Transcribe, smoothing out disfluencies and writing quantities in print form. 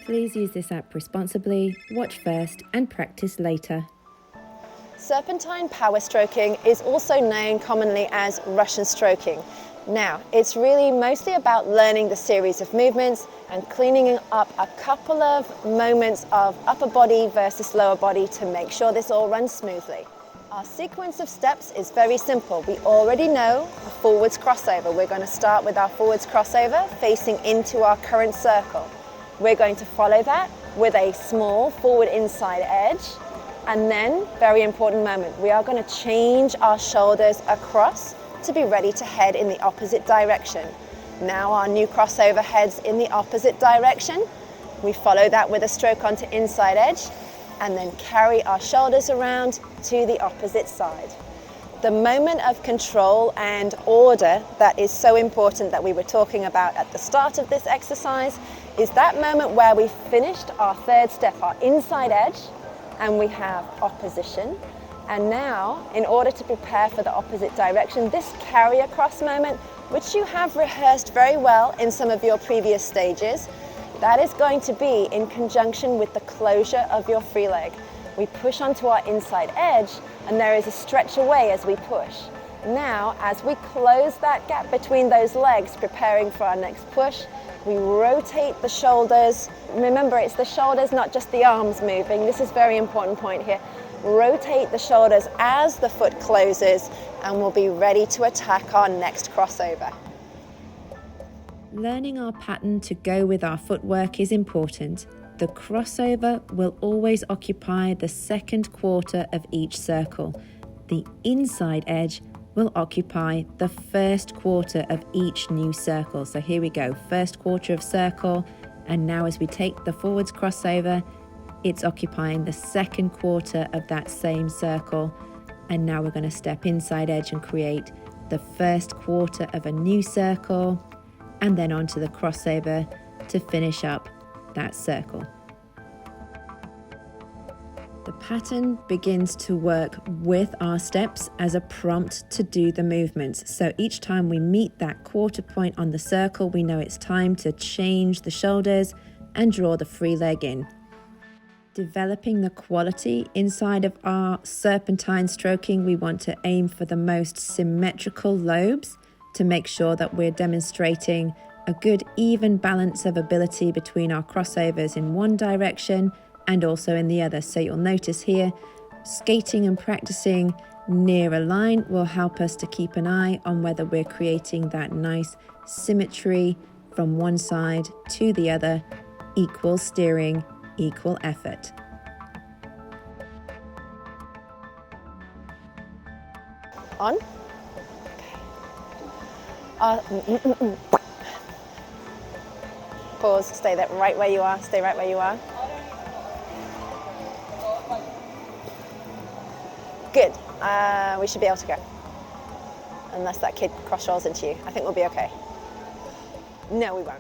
Please use this app responsibly, watch first and practice later. Serpentine power stroking is also known commonly as Russian stroking. Now, it's really mostly about learning the series of movements and cleaning up a couple of moments of upper body versus lower body to make sure this all runs smoothly. Our sequence of steps is very simple. We already know a forwards crossover. We're going to start with our forwards crossover facing into our current circle. We're going to follow that with a small forward inside edge. And then, very important moment, we are going to change our shoulders across to be ready to head in the opposite direction. Now our new crossover heads in the opposite direction. We follow that with a stroke onto inside edge and then carry our shoulders around to the opposite side. The moment of control and order that is so important that we were talking about at the start of this exercise is that moment where we finished our third step, our inside edge, and we have opposition. And now, in order to prepare for the opposite direction, this carry across moment, which you have rehearsed very well in some of your previous stages, that is going to be in conjunction with the closure of your free leg. We push onto our inside edge and there is a stretch away as we push. Now, as we close that gap between those legs, preparing for our next push, we rotate the shoulders. Remember, it's the shoulders, not just the arms moving. This is a very important point here. Rotate the shoulders as the foot closes and we'll be ready to attack our next crossover. Learning our pattern to go with our footwork is important. The crossover will always occupy the second quarter of each circle. The inside edge will occupy the first quarter of each new circle. So here we go, first quarter of circle, and now as we take the forwards crossover, it's occupying the second quarter of that same circle. And now we're going to step inside edge and create the first quarter of a new circle, and then onto the crossover to finish up that circle. The pattern begins to work with our steps as a prompt to do the movements. So each time we meet that quarter point on the circle, we know it's time to change the shoulders and draw the free leg in. Developing the quality inside of our serpentine stroking, we want to aim for the most symmetrical lobes to make sure that we're demonstrating a good even balance of ability between our crossovers in one direction and also in the other. So you'll notice here, skating and practicing near a line will help us to keep an eye on whether we're creating that nice symmetry from one side to the other, equal steering, equal effort. On. Pause, stay there, right where you are, stay right where you are. Good, we should be able to go. Unless that kid cross rolls into you. I think we'll be okay. No, we won't.